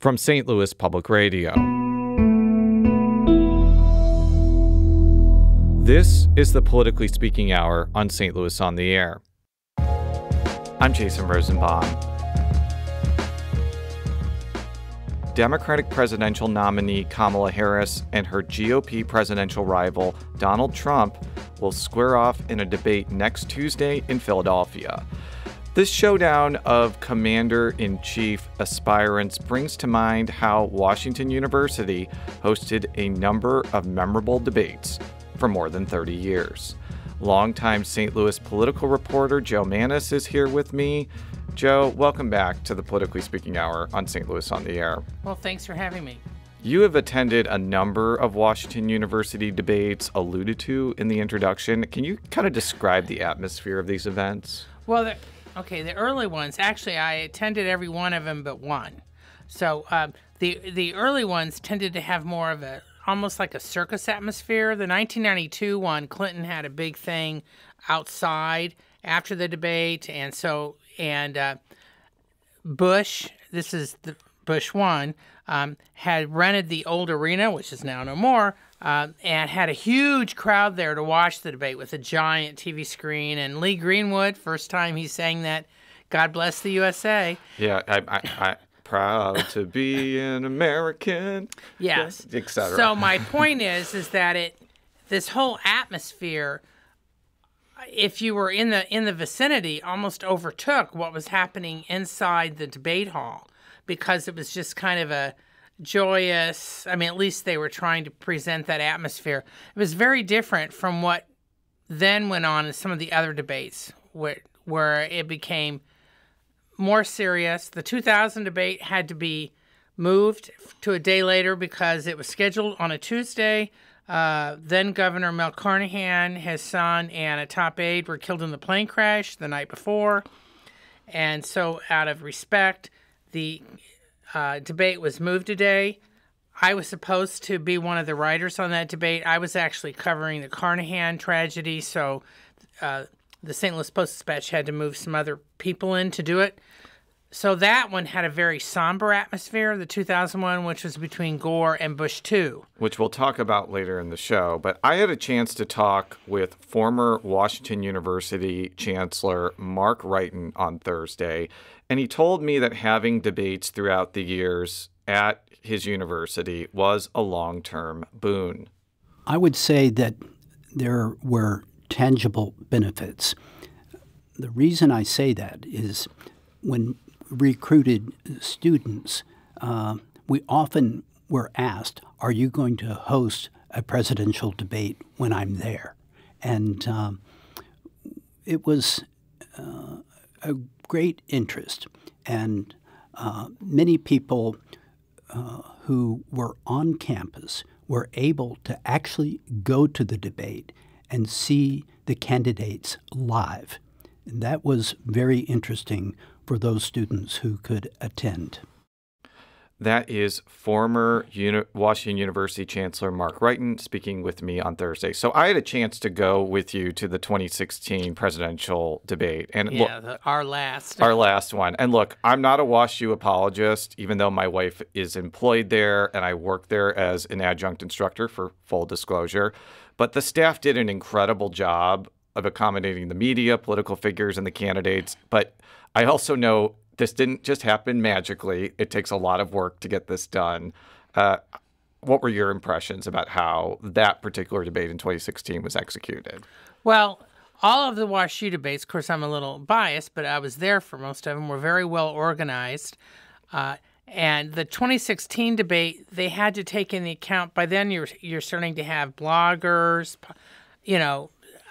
From St. Louis Public Radio. This is the Politically Speaking Hour on St. Louis on the Air. I'm Jason Rosenbaum. Democratic presidential nominee Kamala Harris and her GOP presidential rival Donald Trump will square off in a debate next Tuesday in Philadelphia. This showdown of commander-in-chief aspirants brings to mind how Washington University hosted a number of memorable debates for more than 30 years. Longtime St. Louis political reporter Jo Mannies is here with me. Jo, welcome back to the Politically Speaking Hour on St. Louis on the Air. Well, thanks for having me. You have attended a number of Washington University debates alluded to in the introduction. Can you kind of describe the atmosphere of these events? Well, the early ones, actually, I attended every one of them but one. So the early ones tended to have more of a, almost like a circus atmosphere. The 1992 one, Clinton had a big thing outside after the debate, and Bush, this is the Bush one, had rented the old arena, which is now no more, and had a huge crowd there to watch the debate with a giant TV screen. And Lee Greenwood, first time he sang that, God Bless the USA. Yeah, I proud to be an American. Yes, etc. So my point is that this whole atmosphere, if you were in the vicinity, almost overtook what was happening inside the debate hall, because it was just kind of a joyous, I mean, at least they were trying to present that atmosphere. It was very different from what then went on in some of the other debates where it became more serious. The 2000 debate had to be moved to a day later because it was scheduled on a Tuesday. Then Governor Mel Carnahan, his son, and a top aide were killed in the plane crash the night before. And so out of respect, the debate was moved a day. I was supposed to be one of the writers on that debate. I was actually covering the Carnahan tragedy, so the St. Louis Post-Dispatch had to move some other people in to do it. So that one had a very somber atmosphere, the 2001, which was between Gore and Bush II. Which we'll talk about later in the show. But I had a chance to talk with former Washington University Chancellor Mark Wrighton on Thursday, and he told me that having debates throughout the years at his university was a long-term boon. I would say that there were tangible benefits. The reason I say that is when recruited students, we often were asked, are you going to host a presidential debate when I'm there? And it was a great interest. And many people who were on campus were able to actually go to the debate and see the candidates live. And that was very interesting for those students who could attend. That is former Washington University Chancellor Mark Wrighton speaking with me on Thursday. So I had a chance to go with you to the 2016 presidential debate. And our last one. And look, I'm not a WashU apologist, even though my wife is employed there and I work there as an adjunct instructor, for full disclosure. But the staff did an incredible job of accommodating the media, political figures, and the candidates. But I also know this didn't just happen magically. It takes a lot of work to get this done. What were your impressions about how that particular debate in 2016 was executed? Well, all of the WashU debates, of course, I'm a little biased, but I was there for most of them, were very well organized. And the 2016 debate, they had to take into account, by then you're starting to have bloggers,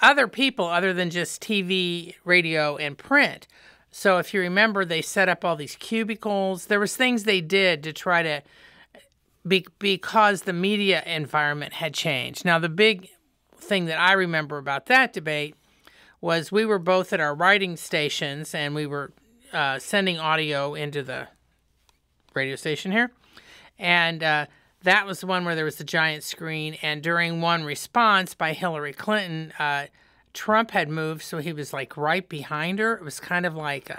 other people other than just TV, radio, and print. So if you remember, they set up all these cubicles. There was things they did to try to, because the media environment had changed. Now, the big thing that I remember about that debate was we were both at our writing stations, and we were sending audio into the radio station here. And that was the one where there was the giant screen. And during one response by Hillary Clinton, Trump had moved, so he was like right behind her. It was kind of like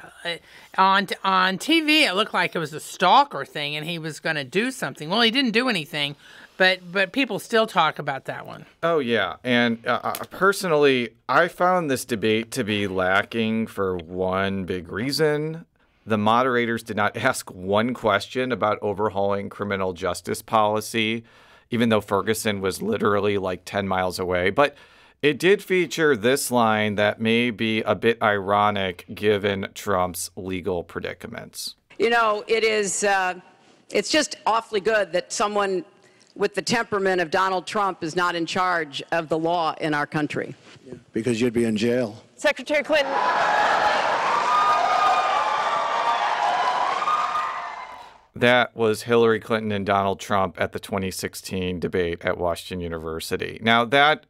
on TV, it looked like it was a stalker thing, and he was going to do something. Well, he didn't do anything, but people still talk about that one. Oh yeah, and personally, I found this debate to be lacking for one big reason. The moderators did not ask one question about overhauling criminal justice policy, even though Ferguson was literally like 10 miles away. But it did feature this line that may be a bit ironic given Trump's legal predicaments. You know, it's just awfully good that someone with the temperament of Donald Trump is not in charge of the law in our country. Yeah, because you'd be in jail. Secretary Clinton. That was Hillary Clinton and Donald Trump at the 2016 debate at Washington University. Now, that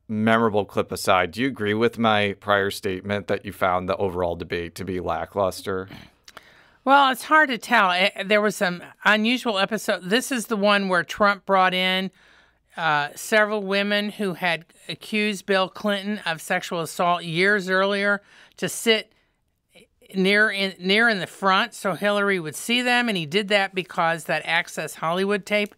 memorable clip aside, do you agree with my prior statement that you found the overall debate to be lackluster? Well, it's hard to tell. There was some unusual episode. This is the one where Trump brought in several women who had accused Bill Clinton of sexual assault years earlier to sit near in the front so Hillary would see them, and he did that because that Access Hollywood tape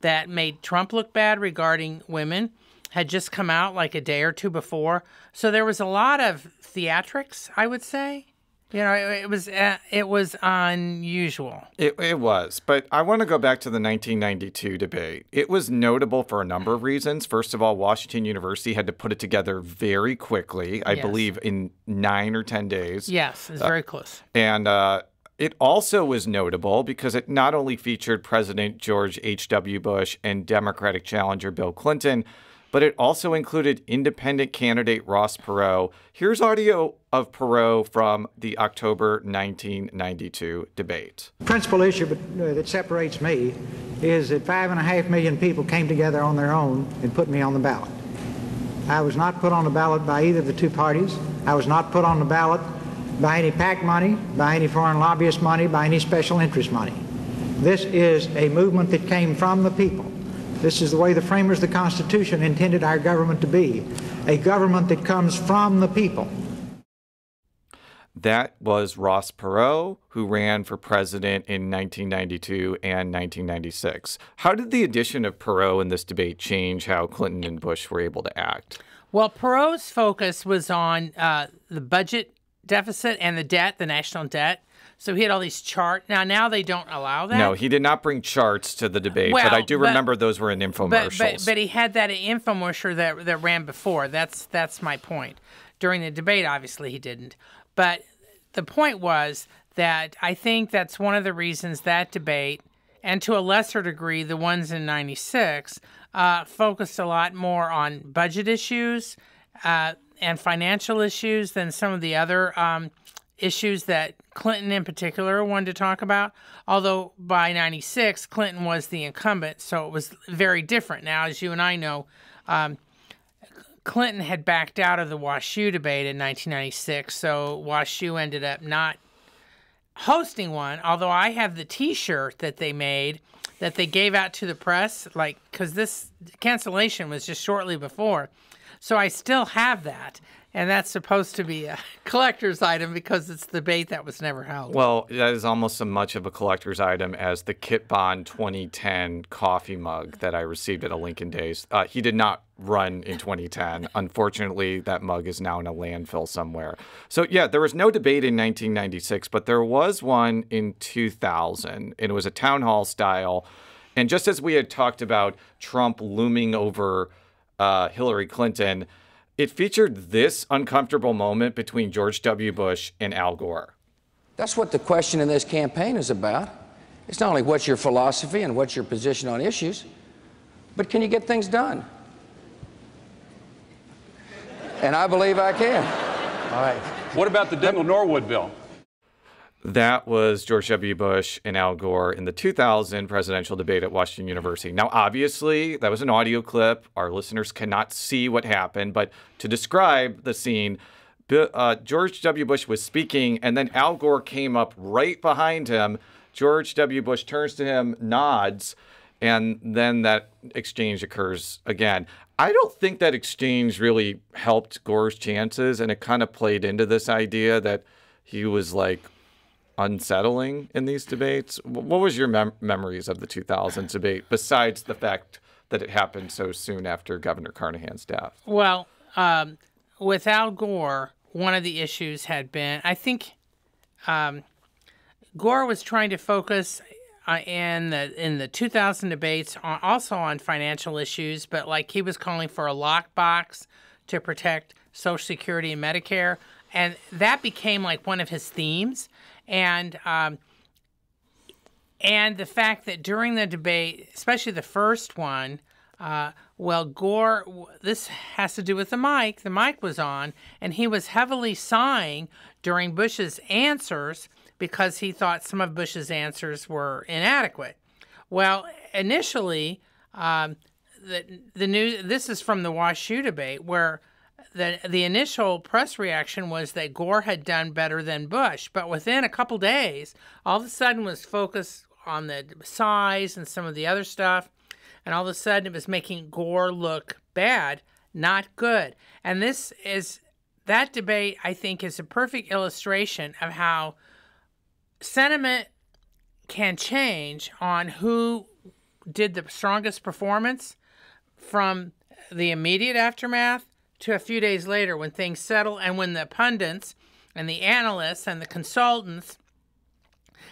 that made Trump look bad regarding women had just come out like a day or two before. So there was a lot of theatrics, I would say. You know, it was unusual. It was, but I want to go back to the 1992 debate. It was notable for a number of reasons. First of all, Washington University had to put it together very quickly, I believe in 9 or 10 days. Yes, it's very close. And it also was notable because it not only featured President George H.W. Bush and Democratic challenger Bill Clinton, but it also included independent candidate Ross Perot. Here's audio of Perot from the October 1992 debate. The principal issue that separates me is that 5.5 million people came together on their own and put me on the ballot. I was not put on the ballot by either of the two parties. I was not put on the ballot by any PAC money, by any foreign lobbyist money, by any special interest money. This is a movement that came from the people. This is the way the framers of the Constitution intended our government to be, a government that comes from the people. That was Ross Perot, who ran for president in 1992 and 1996. How did the addition of Perot in this debate change how Clinton and Bush were able to act? Well, Perot's focus was on the budget deficit and the debt, the national debt. So he had all these charts. Now they don't allow that. No, he did not bring charts to the debate, but I do remember those were in infomercials. But he had that infomercial that ran before. That's my point. During the debate, obviously, he didn't. But the point was that I think that's one of the reasons that debate, and to a lesser degree, the ones in 96, focused a lot more on budget issues and financial issues than some of the other issues that Clinton in particular wanted to talk about. Although by 96, Clinton was the incumbent, so it was very different. Now, as you and I know, Clinton had backed out of the WashU debate in 1996, so WashU ended up not hosting one, although I have the T-shirt that they made that they gave out to the press, because this cancellation was just shortly before. So I still have that. And that's supposed to be a collector's item because it's the debate that was never held. Well, that is almost as much of a collector's item as the Kit Bond 2010 coffee mug that I received at a Lincoln Days. He did not run in 2010. Unfortunately, that mug is now in a landfill somewhere. So, yeah, there was no debate in 1996, but there was one in 2000. And it was a town hall style. And just as we had talked about Trump looming over Hillary Clinton, it featured this uncomfortable moment between George W. Bush and Al Gore. That's what the question in this campaign is about. It's not only what's your philosophy and what's your position on issues, but can you get things done? And I believe I can. All right. What about the Dingell-Norwood bill? That was George W. Bush and Al Gore in the 2000 presidential debate at Washington University. Now, obviously, that was an audio clip. Our listeners cannot see what happened, but to describe the scene, George W. Bush was speaking, and then Al Gore came up right behind him. George W. Bush turns to him, nods, And then that exchange occurs again. I don't think that exchange really helped Gore's chances, and it kind of played into this idea that he was like unsettling in these debates. What was your memories of the 2000s debate, besides the fact that it happened so soon after Governor Carnahan's death? Well, with Al Gore, one of the issues had been, I think Gore was trying to focus in the 2000 debates also on financial issues, but like he was calling for a lockbox to protect Social Security and Medicare, and that became like one of his themes. And the fact that during the debate, especially the first one, Gore, this has to do with the mic. The mic was on, and he was heavily sighing during Bush's answers because he thought some of Bush's answers were inadequate. Well, initially, this is from the WashU debate, where the initial press reaction was that Gore had done better than Bush, but within a couple days, all of a sudden was focused on the size and some of the other stuff, and all of a sudden it was making Gore look bad, not good. And that debate, I think, is a perfect illustration of how sentiment can change on who did the strongest performance from the immediate aftermath to a few days later when things settle and when the pundits and the analysts and the consultants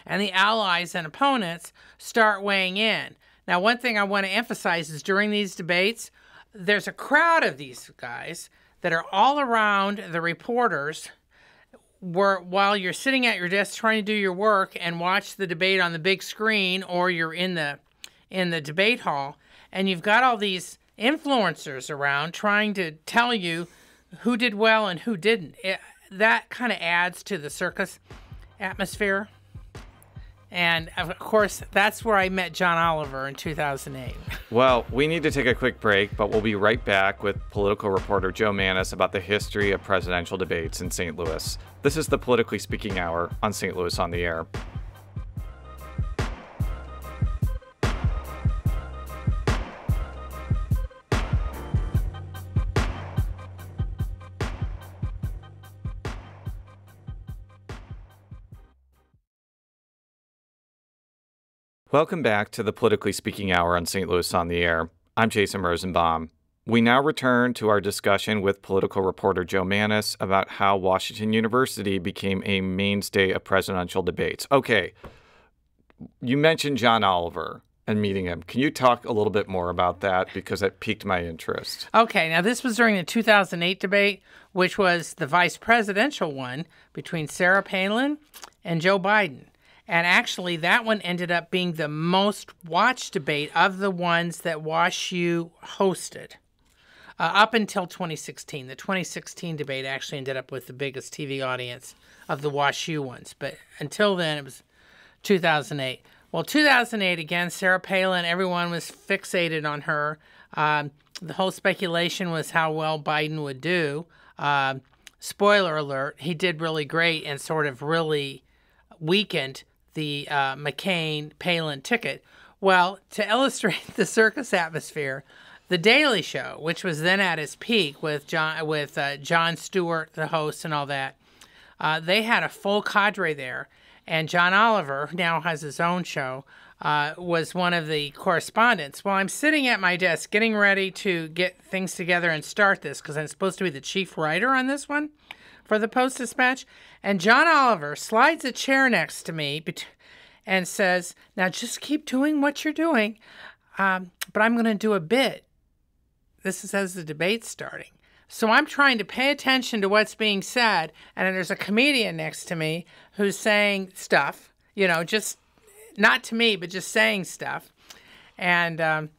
and the allies and opponents start weighing in. Now, one thing I want to emphasize is during these debates, there's a crowd of these guys that are all around the reporters while you're sitting at your desk trying to do your work and watch the debate on the big screen, or you're in the debate hall, and you've got all these influencers around trying to tell you who did well and who didn't. That kind of adds to the circus atmosphere. And, of course, that's where I met John Oliver in 2008. Well, we need to take a quick break, but we'll be right back with political reporter Jo Mannies about the history of presidential debates in St. Louis. This is the Politically Speaking Hour on St. Louis on the Air. Welcome back to the Politically Speaking Hour on St. Louis on the Air. I'm Jason Rosenbaum. We now return to our discussion with political reporter Jo Mannies about how Washington University became a mainstay of presidential debates. Okay, you mentioned John Oliver and meeting him. Can you talk a little bit more about that? Because that piqued my interest. Okay, now this was during the 2008 debate, which was the vice presidential one between Sarah Palin and Joe Biden. And actually, that one ended up being the most watched debate of the ones that WashU hosted up until 2016. The 2016 debate actually ended up with the biggest TV audience of the WashU ones. But until then, it was 2008. Well, 2008, again, Sarah Palin, everyone was fixated on her. The whole speculation was how well Biden would do. Spoiler alert, he did really great and sort of really weakened the McCain-Palin ticket. Well, to illustrate the circus atmosphere, The Daily Show, which was then at its peak with Jon Stewart, the host, and all that, they had a full cadre there. And John Oliver, who now has his own show, was one of the correspondents. Well, I'm sitting at my desk getting ready to get things together and start this because I'm supposed to be the chief writer on this one for the Post-Dispatch. And John Oliver slides a chair next to me and says, now just keep doing what you're doing, but I'm going to do a bit. This is as the debate's starting. So I'm trying to pay attention to what's being said, and there's a comedian next to me who's saying stuff, just not to me, but just saying stuff. And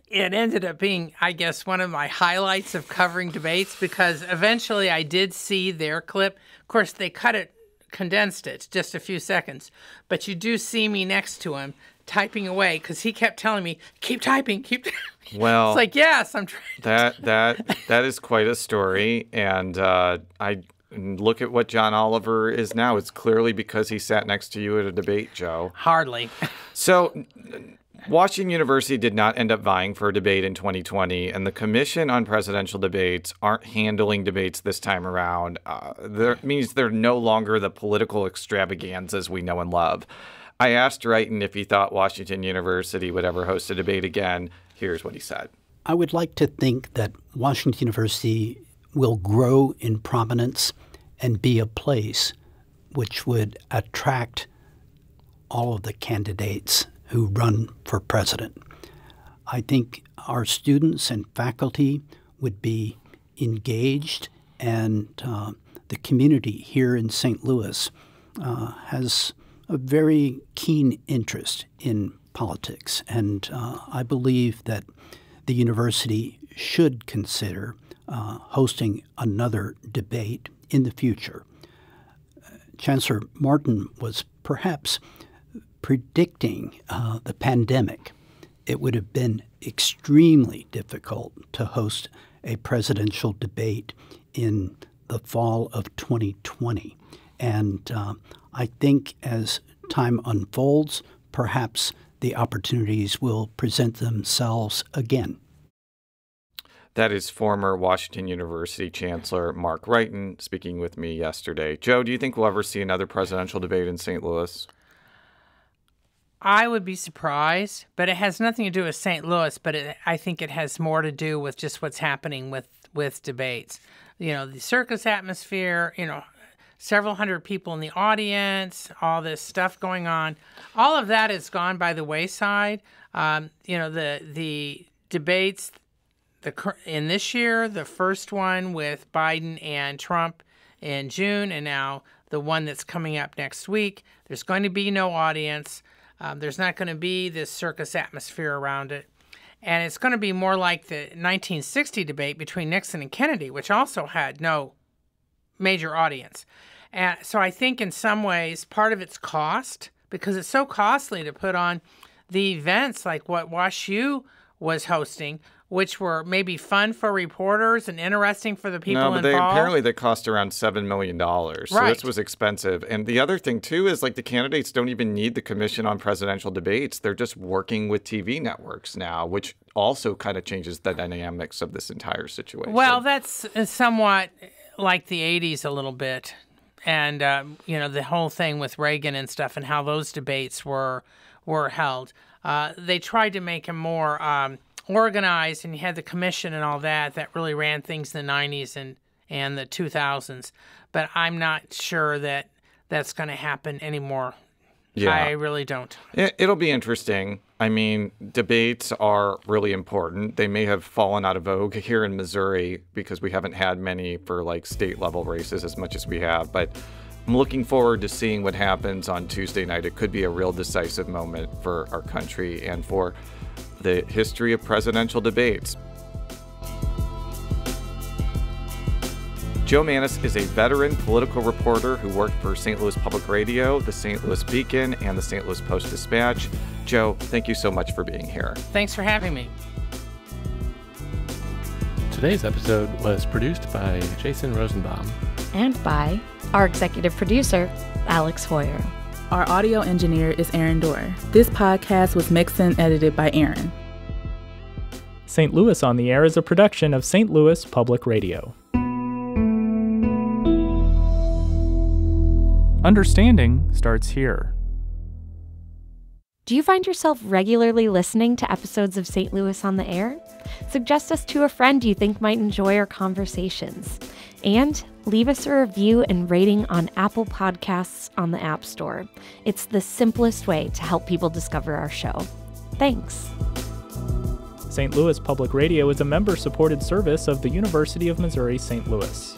it ended up being, I guess, one of my highlights of covering debates because eventually I did see their clip. Of course, they condensed it, just a few seconds. But you do see me next to him typing away because he kept telling me, keep typing, keep typing. Well, it's like, yes, I'm trying. That is quite a story. And I look at what John Oliver is now. It's clearly because he sat next to you at a debate, Joe. Hardly. So Washington University did not end up vying for a debate in 2020, and the Commission on Presidential Debates aren't handling debates this time around. That means they're no longer the political extravaganzas we know and love. I asked Wrighton if he thought Washington University would ever host a debate again. Here's what he said. I would like to think that Washington University will grow in prominence and be a place which would attract all of the candidates who run for president. I think our students and faculty would be engaged, and the community here in St. Louis has a very keen interest in politics, and I believe that the university should consider hosting another debate in the future. Chancellor Martin was perhaps predicting the pandemic. It would have been extremely difficult to host a presidential debate in the fall of 2020. And I think as time unfolds, perhaps the opportunities will present themselves again. That is former Washington University Chancellor Mark Wrighton speaking with me yesterday. Joe, do you think we'll ever see another presidential debate in St. Louis? I would be surprised, but it has nothing to do with St. Louis, but I think it has more to do with just what's happening with debates. You know, the circus atmosphere, you know, several hundred people in the audience, all this stuff going on. All of that has gone by the wayside. You know, the debates in this year, the first one with Biden and Trump in June, and now the one that's coming up next week, there's going to be no audience. There's not going to be this circus atmosphere around it. And it's going to be more like the 1960 debate between Nixon and Kennedy, which also had no major audience. And so I think in some ways part of it's cost, because it's so costly to put on the events like what WashU was hosting, which were maybe fun for reporters and interesting for the people involved. Apparently they cost around $7 million. So this was expensive. And the other thing, too, is like the candidates don't even need the Commission on Presidential Debates. They're just working with TV networks now, which also kind of changes the dynamics of this entire situation. Well, that's somewhat like the 80s a little bit. And, you know, the whole thing with Reagan and stuff and how those debates were held. They tried to make them more organized, and you had the commission and all that really ran things in the 90s and the 2000s. But I'm not sure that that's going to happen anymore. Yeah. I really don't. It'll be interesting. I mean, debates are really important. They may have fallen out of vogue here in Missouri because we haven't had many for like state level races as much as we have. But I'm looking forward to seeing what happens on Tuesday night. It could be a real decisive moment for our country and for the history of presidential debates. Jo Mannies is a veteran political reporter who worked for St. Louis Public Radio, the St. Louis Beacon, and the St. Louis Post-Dispatch. Jo, thank you so much for being here. Thanks for having me. Today's episode was produced by Jason Rosenbaum. And by our executive producer, Alex Hoyer. Our audio engineer is Aaron Dorr. This podcast was mixed and edited by Aaron. St. Louis on the Air is a production of St. Louis Public Radio. Understanding starts here. Do you find yourself regularly listening to episodes of St. Louis on the Air? Suggest us to a friend you think might enjoy our conversations. And leave us a review and rating on Apple Podcasts on the App Store. It's the simplest way to help people discover our show. Thanks. St. Louis Public Radio is a member-supported service of the University of Missouri St. Louis.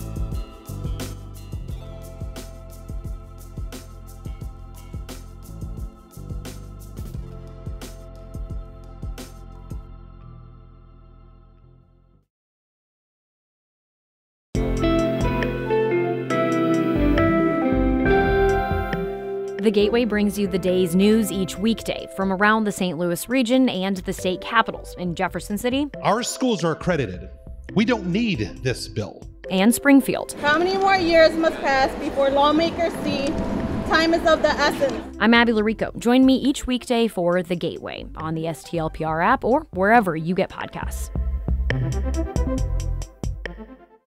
The Gateway brings you the day's news each weekday from around the St. Louis region and the state capitals in Jefferson City. Our schools are accredited. We don't need this bill. And Springfield. How many more years must pass before lawmakers see time is of the essence. I'm Abby Larico. Join me each weekday for The Gateway on the STLPR app or wherever you get podcasts.